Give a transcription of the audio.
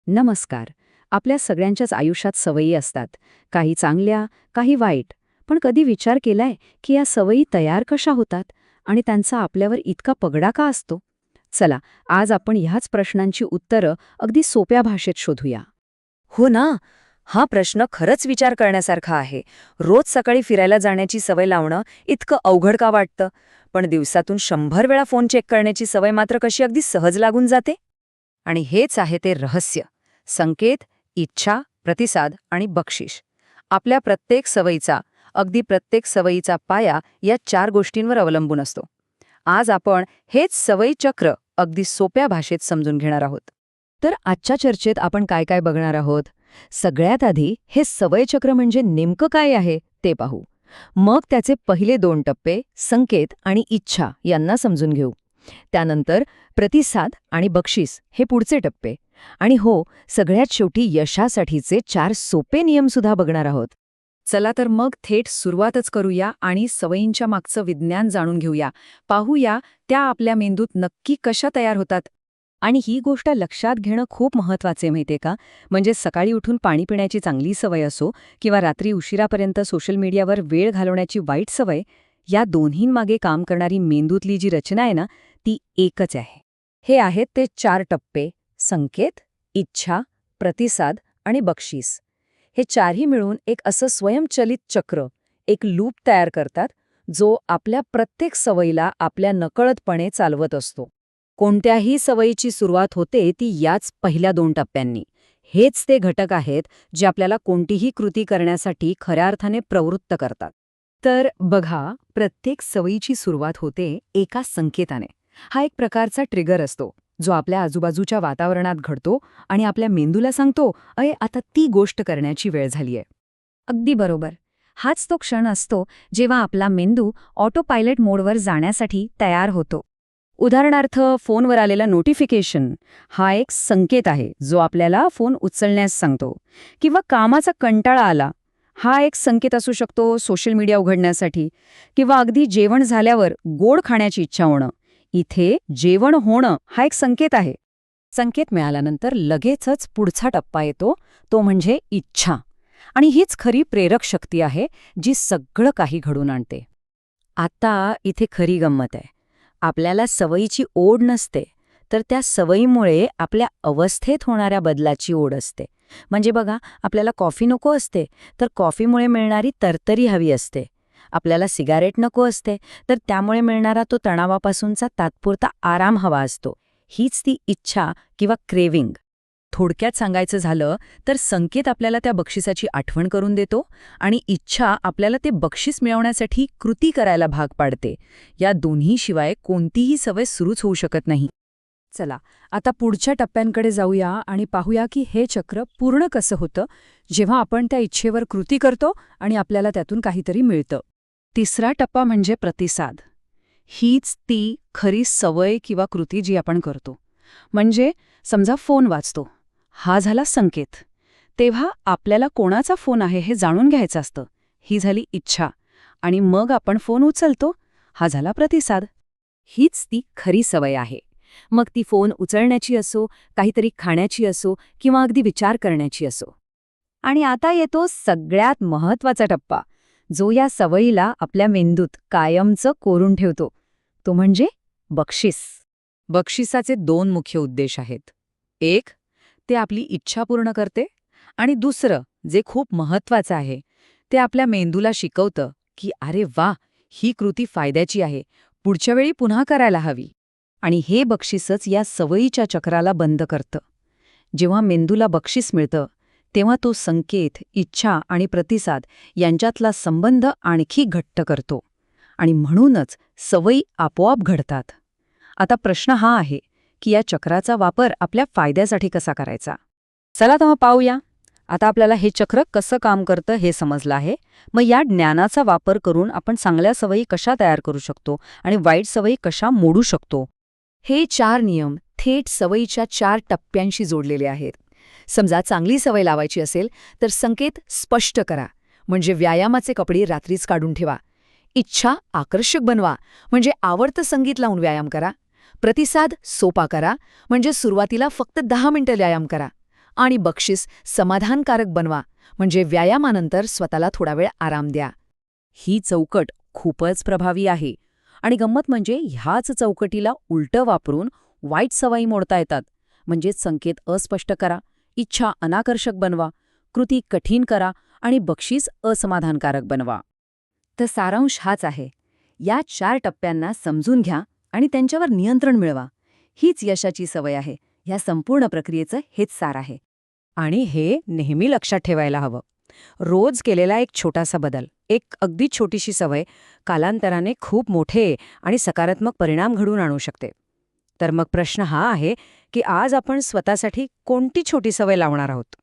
नमस्कार. आपल्या सगळ्यांच्याच आयुष्यात सवयी असतात. काही चांगल्या, काही वाईट. पण कधी विचार केलाय की या सवयी तयार कशा होतात आणि त्यांचा आपल्यावर इतका पगडा का असतो? चला, आज आपण ह्याच प्रश्नांची उत्तरं अगदी सोप्या भाषेत शोधूया. हो ना. हा प्रश्न खरंच विचार करण्यासारखा आहे. रोज सकाळी फिरायला जाण्याची सवय लावणं इतकं अवघड का वाटतं? पण दिवसातून 100 वेळा फोन चेक करण्याची सवय मात्र कशी अगदी सहज लागून जाते? आणि हेच आहे ते रहस्य. संकेत, इच्छा, प्रतिसाद आणि बक्षीस. आपल्या अगदी प्रत्येक सवयीचा पाया या 4 गोष्टींवर अवलंबून असतो. आज आपण हेच सवयी चक्र अगदी सोप्या भाषेत समजून घेणार आहोत. तर आजच्या चर्चेत आपण काय काय बघणार आहोत? सगळ्यात आधी हे सवय चक्र म्हणजे नेमकं काय आहे ते पाहू. मग त्याचे पहिले 2 टप्पे, संकेत आणि इच्छा यांना समजून घेऊ. त्यानंतर प्रतिसाद आणि बक्षीस हे पुढचे टप्पे. आणि हो, सगळ्यात शेवटी यशासाठीचे 4 सोपे नियमसुद्धा बघणार आहोत. चला तर मग थेट सुरुवातच करूया आणि सवयींच्या मागचं विज्ञान जाणून घेऊया. पाहूया त्या आपल्या मेंदूत नक्की कशा तयार होतात. आणि ही गोष्ट लक्षात घेणं खूप महत्वाचे माहितीये का? म्हणजे सकाळी उठून पाणी पिण्याची चांगली सवय असो किंवा रात्री उशिरापर्यंत सोशल मीडियावर वेळ घालवण्याची वाईट सवय, या दोन्हींमागे काम करणारी मेंदूतली जी रचना आहे ना, ती एकच आहे. हे आहेत ते 4 टप्पे: संकेत, इच्छा, प्रतिसाद आणि बक्षीस. हे 4ही मिळून एक असं स्वयंचलित चक्र, एक लूप तयार करतात, जो आपल्या प्रत्येक सवयीला आपल्या नकळतपणे चालवत असतो. कोणत्याही सवयीची सुरुवात होते ती याच पहिल्या 2 टप्प्यांनी. हेच ते घटक आहेत जे आपल्याला कोणतीही कृती करण्यासाठी खऱ्या अर्थाने प्रवृत्त करतात. तर बघा, प्रत्येक सवयीची सुरुवात होते एका संकेताने. हा एक प्रकारचा ट्रिगर असतो, जो आपल्या आजूबाजूच्या वातावरणात घडतो आणि आपल्या मेंदूला सांगतो, अये आता ती गोष्ट करण्याची वेळ झालीये. अगदी बरोबर. हाच तो क्षण असतो जेव्हा आपला मेंदू ऑटो पायलट मोडवर जाण्यासाठी तयार होतो. उदाहरणार्थ, फोनवर आलेला नोटिफिकेशन हा एक संकेत आहे जो आपल्याला फोन उचलण्यास सांगतो. किंवा कामाचा कंटाळा आला, हा एक संकेत असू शकतो सोशल मीडिया उघडण्यासाठी. किंवा अगदी जेवण झाल्यावर गोड खाण्याची इच्छा होणं, इथे जेवण होणं हा एक संकेत आहे. संकेत मिळाल्यानंतर लगेचच पुढचा टप्पा येतो, तो म्हणजे इच्छा. आणि हीच खरी प्रेरक शक्ती आहे जी सगळं काही घडून आणते. आता इथे खरी गंमत आहे. आपल्याला सवयीची ओढ नसते, तर त्या सवयीमुळे आपल्या अवस्थेत होणाऱ्या बदलाची ओढ असते. म्हणजे बघा, आपल्याला कॉफी नको असते, तर कॉफीमुळे मिळणारी तरतरी हवी असते. आपल्याला सिगारेट नको असते, तर त्यामुळे मिळणारा तो तणावापासूनचा तात्पुरता आराम हवा असतो. हीच ती इच्छा किंवा क्रेविंग. थोडक्यात सांगायचं झालं तर संकेत आपल्याला त्या बक्षिसाची आठवण करून देतो आणि इच्छा आपल्याला ते बक्षीस मिळवण्यासाठी कृती करायला भाग पाडते. या दोन्हीशिवाय कोणतीही सवय सुरूच होऊ शकत नाही. चला, आता पुढच्या टप्प्यांकडे जाऊया आणि पाहूया की हे चक्र पूर्ण कसं होतं जेव्हा आपण त्या इच्छेवर कृती करतो आणि आपल्याला त्यातून काहीतरी मिळतं. तिसरा टप्पा म्हणजे प्रतिसाद. हीच ती खरी सवय किंवा कृती जी आपण करतो. म्हणजे समजा फोन वाजतो, हा झाला संकेत. तेव्हा आपल्याला कोणाचा फोन आहे हे जाणून घ्यायचं असतं. ही झाली इच्छा. आणि मग आपण फोन उचलतो, हा झाला प्रतिसाद. हीच ती खरी सवय आहे. मग ती फोन उचलण्याची असो, काहीतरी खाण्याची असो किंवा अगदी विचार करण्याची असो. आणि आता येतो सगळ्यात महत्वाचा टप्पा, जो या सवयीला आपल्या मेंदूत कायमचं कोरून ठेवतो. तो म्हणजे बक्षीस. बक्षिसाचे 2 मुख्य उद्देश आहेत. एक, ते आपली इच्छा पूर्ण करते. आणि दुसरं, जे खूप महत्वाचं आहे, ते आपल्या मेंदूला शिकवतं की अरे वा, ही कृती फायद्याची आहे, पुढच्या वेळी पुन्हा करायला हवी. आणि हे बक्षीसच या सवयीच्या चक्राला बंद करतं. जेव्हा मेंदूला बक्षीस मिळतं, तेव्हा तो संकेत, इच्छा आणि प्रतिसाद यांच्यातला संबंध आणखी घट्ट करतो. आणि म्हणूनच सवयी आपोआप घडतात. आता प्रश्न हा आहे की या चक्राचा वापर आपल्या फायद्यासाठी कसा करायचा? चला तर मग पाहूया. आता आपल्याला हे चक्र कसं काम करतं हे समजलं आहे. मग या ज्ञानाचा वापर करून आपण चांगल्या सवयी कशा तयार करू शकतो आणि वाईट सवयी कशा मोडू शकतो? हे 4 नियम थेट सवयीच्या 4 टप्प्यांशी जोडलेले आहेत. समजा चांगली सवय लावायची असेल तर संकेत स्पष्ट करा, म्हणजे व्यायामाचे कपडे रात्रीच काढून ठेवा. इच्छा आकर्षक बनवा, म्हणजे आवडतं संगीत लावून व्यायाम करा. प्रतिसाद सोपा करा, म्हणजे सुरुवातीला फक्त 10 मिनिटं व्यायाम करा. आणि बक्षीस समाधानकारक बनवा, म्हणजे व्यायामानंतर स्वतःला थोडा वेळ आराम द्या. ही चौकट खूपच प्रभावी आहे. आणि गंमत म्हणजे ह्याच चौकटीला उलटं वापरून वाईट सवयी मोडता येतात. म्हणजे संकेत अस्पष्ट करा, इच्छा अनाकर्षक बनवा, कृती कठीण करा आणि बक्षीस असमाधानकारक बनवा. तर सारांश हाच आहे, या 4 टप्प्यांना समजून घ्या आणि त्यांच्यावर नियंत्रण मिळवा. हीच यशाची सवय आहे. ह्या संपूर्ण प्रक्रियेचं हेच सार आहे. आणि हे नेहमी लक्षात ठेवायला हवं. रोज केलेला एक छोटासा बदल, एक अगदी छोटीशी सवय कालांतराने खूप मोठे आणि सकारात्मक परिणाम घडवून आणू शकते. तर मग प्रश्न हा आहे की आज आपण स्वतःसाठी कोणती छोटी सवय लावणार आहोत?